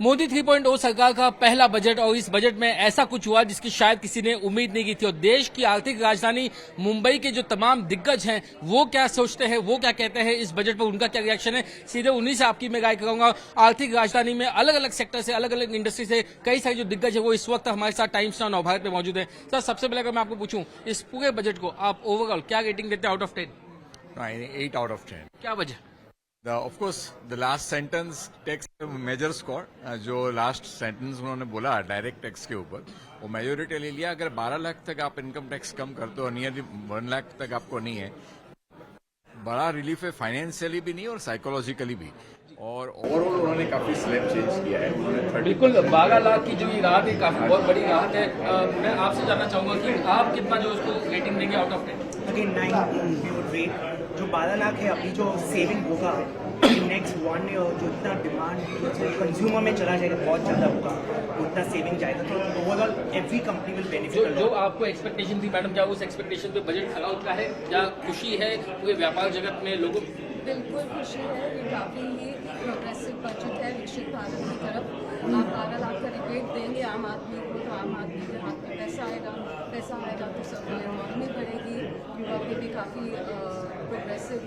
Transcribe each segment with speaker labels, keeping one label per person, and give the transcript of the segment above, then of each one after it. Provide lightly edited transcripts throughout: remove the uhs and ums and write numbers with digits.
Speaker 1: मोदी 3.0 सरकार का पहला बजट और इस बजट में ऐसा कुछ हुआ जिसकी शायद किसी ने उम्मीद नहीं की थी और देश की आर्थिक राजधानी मुंबई के जो तमाम दिग्गज हैं वो क्या सोचते हैं, वो क्या कहते हैं इस बजट पर, उनका क्या रिएक्शन है, सीधे उन्हीं से आपकी मैं राय करूंगा। आर्थिक राजधानी में अलग अलग सेक्टर से, अलग अलग इंडस्ट्री से कई सारे जो दिग्गज है वो इस वक्त हमारे साथ टाइम्स नाउ नवभारत में मौजूद है। सर, सबसे पहले अगर मैं आपको पूछूं, इस पूरे बजट को आप ओवरऑल क्या रेटिंग देते हैं आउट ऑफ 10?
Speaker 2: 8 out of 10.
Speaker 1: क्या वजह?
Speaker 2: Of course, the last sentence takes a major score. जो लास्ट सेंटेंस उन्होंने बोला डायरेक्ट टैक्स के ऊपर, वो मेजोरिटी ले लिया। अगर 12 लाख तक आप इनकम टैक्स कम करते हो, नियरली 1 लाख तक आपको नहीं है, बड़ा रिलीफ है, फाइनेंशियली भी नहीं और साइकोलॉजिकली भी। और ओवरऑल उन्होंने काफी स्लैब चेंज किया है। उन्होंने
Speaker 1: बिल्कुल 12 लाख की जो ये राहत है काफी बहुत बड़ी राहत है। मैं आपसे जानना चाहूंगा कि आप कितना जो उसको रेटिंग देंगे out of 10?
Speaker 3: Again 9 we would rate। जो 12 लाख है अभी जो सेविंग होगा नेक्स्ट 1 ईयर, जो इतना डिमांड कंज्यूमर में चला जाएगा बहुत ज़्यादा होगा, उतना सेविंग जाएगा। तो overall every company will benefit.
Speaker 1: जो आपको एक्सपेक्टेशन थी मैडम, क्या उस एक्सपेक्टेशन पे बजट खरा उतरा है? क्या खुशी है पूरे व्यापार जगत में लोगों?
Speaker 4: बिल्कुल खुशी है। ये काफ़ी ही प्रोग्रेसिव बजट है विकसित भारत की तरफ। आप 12 लाख का रिबेट देंगे आम आदमी को, तो आम आदमी के हाथ में पैसा आएगा तो सब इकॉनमी बढ़ेगी। युवा पे भी काफ़ी प्रोग्रेसिव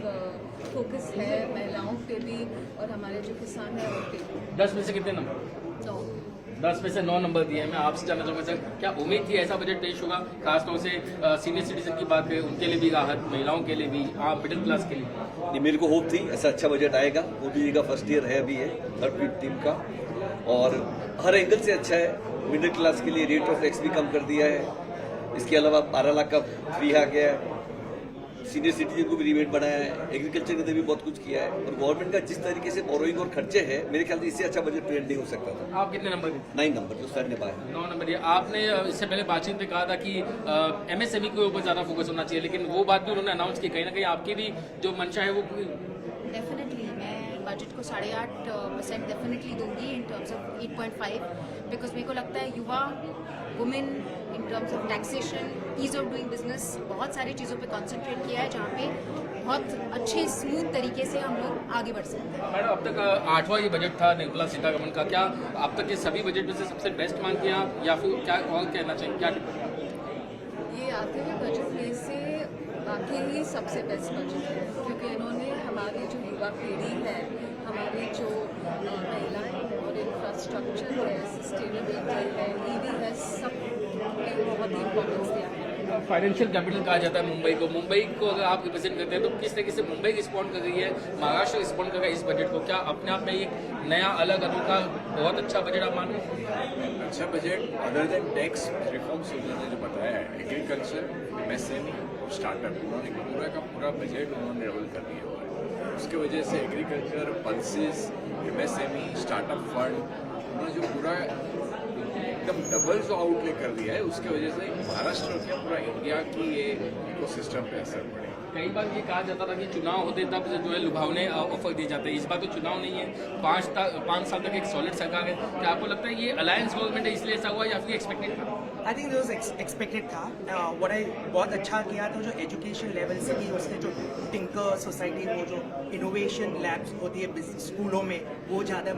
Speaker 4: फोकस है, महिलाओं पे भी और हमारे जो किसान हैं उन पे भी।
Speaker 1: 10 में से कितने नंबर?
Speaker 4: 9।
Speaker 1: 10 में से 9 नंबर दिए हैं। मैं आपसे जानना चाहूँगा सर, क्या उम्मीद थी ऐसा बजट पेश होगा? खासतौर से सीनियर सिटीजन की बात करें, उनके लिए भी राहत, महिलाओं के लिए भी, आप मिडिल क्लास के लिए?
Speaker 5: नहीं, मेरे को होप थी ऐसा अच्छा बजट आएगा। मोदी जी का फर्स्ट ईयर है, अभी है थर्ड टीम का, और हर एंगल से अच्छा है। मिडिल क्लास के लिए रेट ऑफ टैक्स भी कम कर दिया है। इसके अलावा 12 लाख का फ्री आ गया है। सीनियर सिटीजन को भी रिबेट बनाया है। एग्रीकल्चर ने भी बहुत कुछ किया है। और गवर्नमेंट का जिस तरीके से बोरोइंग और खर्चे हैं, मेरे ख्याल से इससे अच्छा बजट प्रिंट नहीं हो सकता था।
Speaker 1: आप कितने नंबर?
Speaker 5: 9 नंबर जो सर ने पाया।
Speaker 1: 9 नंबर दिया। आपने इससे पहले बातचीत में कहा था कि MSME के ऊपर ज़्यादा फोकस होना चाहिए, लेकिन वो बात भी उन्होंने अनाउंस की। कहीं ना कहीं आपकी भी जो मंशा है वो
Speaker 4: डेफिनेटली मैं बजट को 8.5% डेफिनेटली दूंगी इन टर्म्स ऑफ 8.5, बिकॉज मेरे को लगता है युवा, women, in terms of taxation, ease of doing business, बहुत सारी चीज़ों पे कंसंट्रेट किया है जहाँ पे बहुत अच्छे स्मूथ तरीके से हम लोग आगे बढ़ सकते हैं।
Speaker 1: मैडम, अब तक 8वां ये बजट था निर्मला सीतारमण का। क्या अब तक के सभी बजट में से सबसे बेस्ट मानते हैं आप, या फिर क्या और कहना चाहिए? क्या
Speaker 4: ये आते हुए बजट में से वाकई ही सबसे बेस्ट बजट है, क्योंकि इन्होंने हमारी जो युवा पीढ़ी है, हमारी जो महिलाएं हैं और इंफ्रास्ट्रक्चर है, सस्टेनेबिलिटी है, EV है, सब पे बहुत ही इम्पोर्टेंस दिया है।
Speaker 1: फाइनेंशियल कैपिटल कहा जाता है मुंबई को। मुंबई को अगर आप रिप्रेजेंट करते हैं तो किस तरीके से मुंबई रिस्पॉन्ड कर रही है, महाराष्ट्र रिस्पॉन्ड कर रहा है इस बजट को? क्या अपने आप में एक नया, अलग, अनोखा, बहुत अच्छा बजट आप मान रहे हैं?
Speaker 2: अच्छा budget other than tax reforms उन्होंने जो बताया है, एग्रीकल्चर, MSME और स्टार्टअप, उन्होंने पूरा का पूरा बजट उन्होंने डबल कर दिया हुआ है। उसकी वजह से agriculture, pulses, MSME, startup fund, उन्होंने जो पूरा एकदम डबल जो आउटले कर दिया है, उसकी वजह से महाराष्ट्र क्या पूरा इंडिया की ये इकोसिस्टम पे असर पड़ेगा।
Speaker 1: कई बार ये कहा जाता था कि चुनाव होते तब जो है लुभावने ऑफर दिए जाते हैं। इस बार तो चुनाव नहीं है, 5 साल तक एक सॉलिड सरकार है। क्या आपको लगता है ये अलायंस गवर्नमेंट है इसलिए ऐसा हुआ, या फिर एक्सपेक्टेड था?
Speaker 3: आई थिंक एक्सपेक्टेड था। बहुत अच्छा किया था जो एजुकेशन लेवल से भी उसने जो टिंकर सोसाइटी, वो जो इनोवेशन लैब्स होती है स्कूलों में, वो ज़्यादा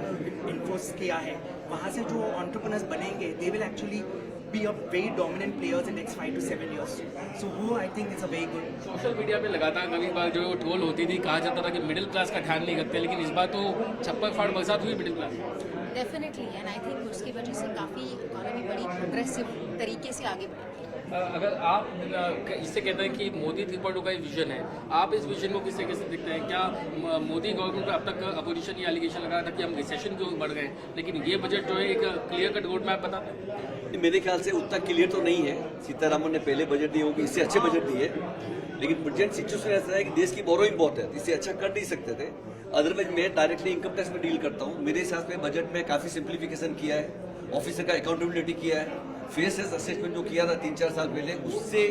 Speaker 3: इन्फोर्स किया है। वहाँ से जो एंटरप्रेन्योर्स बनेंगे, they will actually be a very dominant players in next 5 to 7 years. So वो I think it's a very good.
Speaker 1: Social media पे लगातार कभी बार जो ट्रोल होती थी, कहा जाता था कि मिडिल क्लास का ध्यान नहीं रखते, लेकिन इस बार तो छप्पर फाड़ बरसात हुई middle class.
Speaker 4: Definitely, and I think उसकी वजह से काफ़ी इकोनॉमी बड़ी प्रोग्रेसिव तरीके से आगे बढ़ी।
Speaker 1: अगर आप इससे कहते हैं कि मोदी 3.0 का विजन है, आप इस विजन को किस तरीके से देखते हैं? क्या मोदी गवर्नमेंट पर अब तक अपोजिशन या एलिगेशन लगा था कि हम रिसेशन की ओर बढ़ गए, लेकिन ये बजट जो है एक क्लियर कट रोड मैप बताता है?
Speaker 5: मेरे ख्याल से उतना क्लियर तो नहीं है। सीतारामन ने पहले बजट दिए होंगे, इससे अच्छे बजट दिए, लेकिन प्रेजेंट सिचुएशन ऐसा है कि देश की बोरोइंग बहुत है, इससे अच्छा कर नहीं सकते थे। अदरवाइज मैं डायरेक्टली इनकम टैक्स में डील करता हूँ। मेरे हिसाब से बजट में काफ़ी सिंप्लीफिकेशन किया है, ऑफिसर का अकाउंटेबिलिटी किया है, फेसेस असेसमेंट जो किया था 3-4 साल पहले, उससे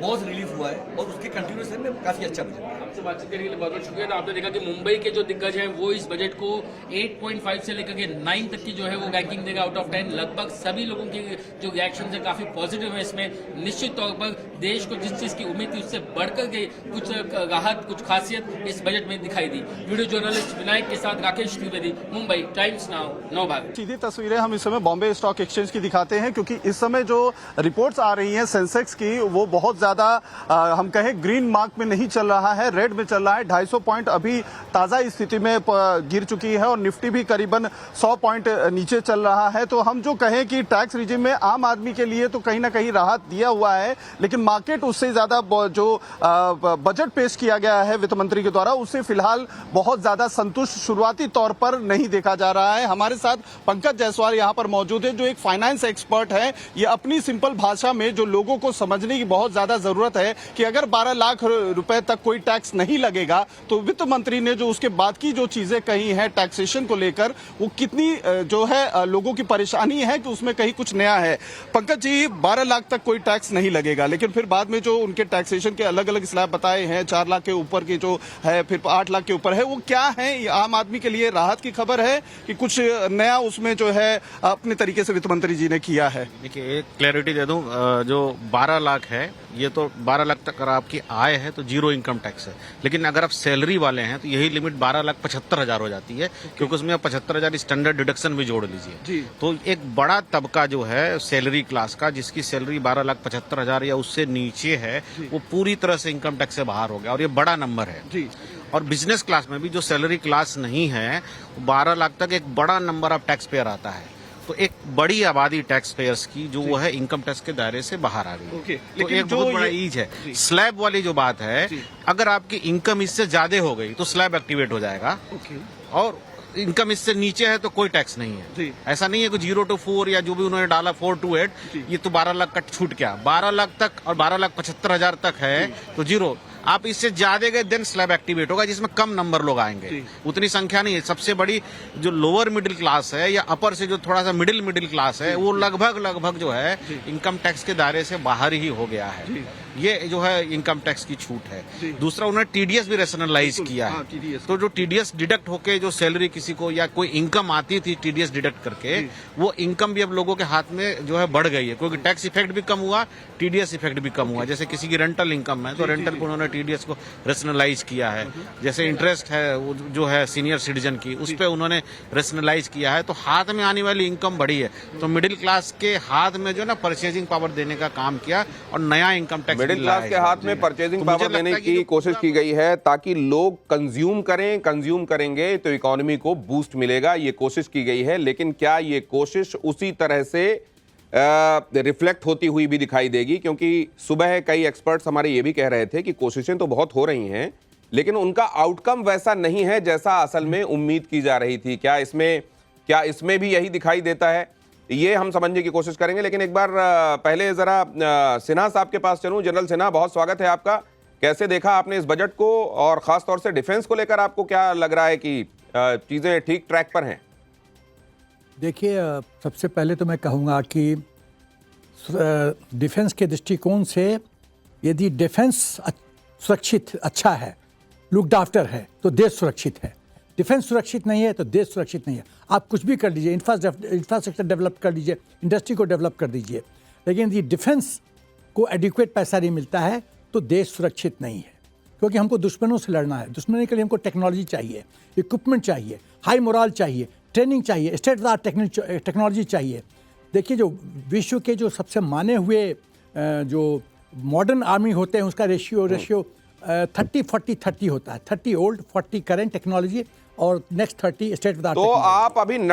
Speaker 5: बहुत रिलीफ हुआ है, और उसके कंटिन्यूएशन में काफ़ी अच्छा बजट है।
Speaker 1: आपसे बातचीत करने के लिए बहुत बहुत शुक्रिया। तो आपने देखा कि मुंबई के जो दिग्गज हैं वो इस बजट को 8.5 से लेकर के 9 तक की जो है वो रैंकिंग देगा आउट ऑफ 10। लगभग सभी लोगों की जो रिएक्शन है काफी पॉजिटिव है इसमें। निश्चित तौर पर देश को जिस चीज की उम्मीद थी उससे बढ़कर के कुछ राहत, कुछ खासियत इस बजट में दिखाई दी। वीडियो जर्नलिस्ट विनायक के साथ राकेश त्रिवेदी, मुंबई टाइम्स नाउ, नव भारत।
Speaker 6: सीधी तस्वीरें हम इस समय बॉम्बे स्टॉक एक्सचेंज की दिखाते हैं, क्योंकि इस समय जो रिपोर्ट्स आ रही हैं सेंसेक्स की वो बहुत ज्यादा हम कहें ग्रीन मार्क में नहीं चल रहा है, रेड में चल रहा है। 250 पॉइंट अभी ताजा स्थिति में गिर चुकी है और निफ्टी भी करीबन 100 पॉइंट नीचे चल रहा है। तो हम जो कहें कि टैक्स रिजिम में आम आदमी के लिए तो कहीं ना कहीं राहत दिया हुआ है, लेकिन मार्केट उससे ज्यादा जो बजट पेश किया गया है वित्त मंत्री के द्वारा उससे फिलहाल बहुत ज्यादा संतुष्ट शुरुआती तौर पर नहीं देखा जा रहा है। हमारे साथ पंकज जायसवाल यहां पर मौजूद है, जो एक फाइनेंस एक्सपर्ट है। ये अपनी सिंपल भाषा में जो लोगों को समझने की बहुत ज्यादा जरूरत है कि अगर 12 लाख रुपए तक कोई टैक्स नहीं लगेगा तो वित्त मंत्री ने जो उसके बाद की जो चीजें कही हैं टैक्सेशन को लेकर वो कितनी जो है लोगों की परेशानी है कि उसमें कहीं कुछ नया है। पंकज जी, 12 लाख तक कोई टैक्स नहीं लगेगा, लेकिन फिर बाद में जो उनके टैक्सेशन के अलग अलग स्लैब बताए हैं, 4 लाख के ऊपर की जो है, फिर 8 लाख के ऊपर है, वो क्या है? ये आम आदमी के लिए राहत की खबर है कि कुछ नया उसमें जो है अपने तरीके से वित्त मंत्री जी ने किया है?
Speaker 7: देखिए, एक क्लैरिटी दे दूं, जो 12 लाख है ये तो 12 लाख तक अगर आपकी आय है तो जीरो इनकम टैक्स है। लेकिन अगर आप सैलरी वाले हैं तो यही लिमिट 12,75,000 हो जाती है, क्योंकि उसमें आप 75,000 स्टैंडर्ड डिडक्शन भी जोड़ लीजिए। तो एक बड़ा तबका जो है सैलरी क्लास का, जिसकी सैलरी 12,75,000 या उससे नीचे है, वो पूरी तरह से इनकम टैक्स से बाहर हो गया और ये बड़ा नंबर है। और बिजनेस क्लास में भी जो सैलरी क्लास नहीं है 12 लाख तक एक बड़ा नंबर ऑफ टैक्स पेयर आता है। तो एक बड़ी आबादी टैक्स पेयर्स की जो वो है इनकम टैक्स के दायरे से बाहर आ गई। तो एक बहुत बड़ा ईज है। स्लैब वाली जो बात है, अगर आपकी इनकम इससे ज्यादा हो गई तो स्लैब एक्टिवेट हो जाएगा, और इनकम इससे नीचे है तो कोई टैक्स नहीं है। ऐसा नहीं है कि 0 to 4 या जो भी उन्होंने डाला 4 to 8 ये तो 12 लाख का छूट गया। 12 लाख तक और 12,75,000 तक है तो जीरो। आप इससे ज्यादा गए देन स्लैब एक्टिवेट होगा, जिसमें कम नंबर लोग आएंगे, उतनी संख्या नहीं है। सबसे बड़ी जो लोअर मिडिल क्लास है या अपर से जो थोड़ा सा मिडिल क्लास है वो लगभग जो है इनकम टैक्स के दायरे से बाहर ही हो गया है। ये जो है इनकम टैक्स की छूट है। दूसरा, उन्होंने टीडीएस भी रेशनलाइज किया है। तो जो टीडीएस डिडक्ट होके जो सैलरी किसी को या कोई इनकम आती थी टीडीएस डिडक्ट करके, वो इनकम भी अब लोगों के हाथ में जो है बढ़ गई है, क्योंकि टैक्स इफेक्ट भी कम हुआ, टीडीएस इफेक्ट भी कम हुआ। जैसे किसी की रेंटल इनकम है तो रेंटल को उन्होंने टीडीएस को रेशनलाइज किया है। जैसे इंटरेस्ट है जो है सीनियर सिटीजन की, उस पर उन्होंने रेशनलाइज किया है। तो हाथ में आने वाली इनकम बढ़ी है। तो मिडिल क्लास के हाथ में जो ना परचेजिंग पावर देने का काम किया और नया इनकम टैक्स
Speaker 8: मिडिल क्लास के हाथ में परचेजिंग पावर देने की कोशिश की गई है, ताकि लोग कंज्यूम करेंगे तो इकोनॉमी को बूस्ट मिलेगा। ये कोशिश की गई है, लेकिन क्या ये कोशिश उसी तरह से रिफ्लेक्ट होती हुई भी दिखाई देगी? क्योंकि सुबह कई एक्सपर्ट्स हमारे ये भी कह रहे थे कि कोशिशें तो बहुत हो रही हैं, लेकिन उनका आउटकम वैसा नहीं है जैसा असल में उम्मीद की जा रही थी। क्या इसमें भी यही दिखाई देता है? ये हम समझने की कोशिश करेंगे, लेकिन एक बार पहले जरा सिन्हा साहब के पास चलूं। जनरल सिन्हा, बहुत स्वागत है आपका। कैसे देखा आपने इस बजट को, और खास तौर से डिफेंस को लेकर आपको क्या लग रहा है कि चीजें ठीक ट्रैक पर हैं?
Speaker 9: देखिए, सबसे पहले तो मैं कहूँगा कि डिफेंस के दृष्टिकोण से यदि डिफेंस सुरक्षित अच्छा है, लुक्ड आफ्टर है, तो देश सुरक्षित है। डिफेंस सुरक्षित नहीं है तो देश सुरक्षित नहीं है। आप कुछ भी कर लीजिए, इंफ्रास्ट्रक्चर डेवलप कर लीजिए, इंडस्ट्री को डेवलप कर दीजिए, लेकिन यदि डिफेंस को एडिक्वेट पैसा नहीं मिलता है तो देश सुरक्षित नहीं है। क्योंकि हमको दुश्मनों से लड़ना है। दुश्मनी के लिए हमको टेक्नोलॉजी चाहिए, इक्विपमेंट चाहिए, हाई मोरल चाहिए, ट्रेनिंग चाहिए, state of the art technology चाहिए। देखिए, जो विश्व के जो सबसे माने हुए जो मॉडर्न आर्मी होते हैं उसका रेशियो 30-40-30 होता है। 30 ओल्ड, 40 करेंट टेक्नोलॉजी और next 30 state of the art.
Speaker 8: तो आप अभी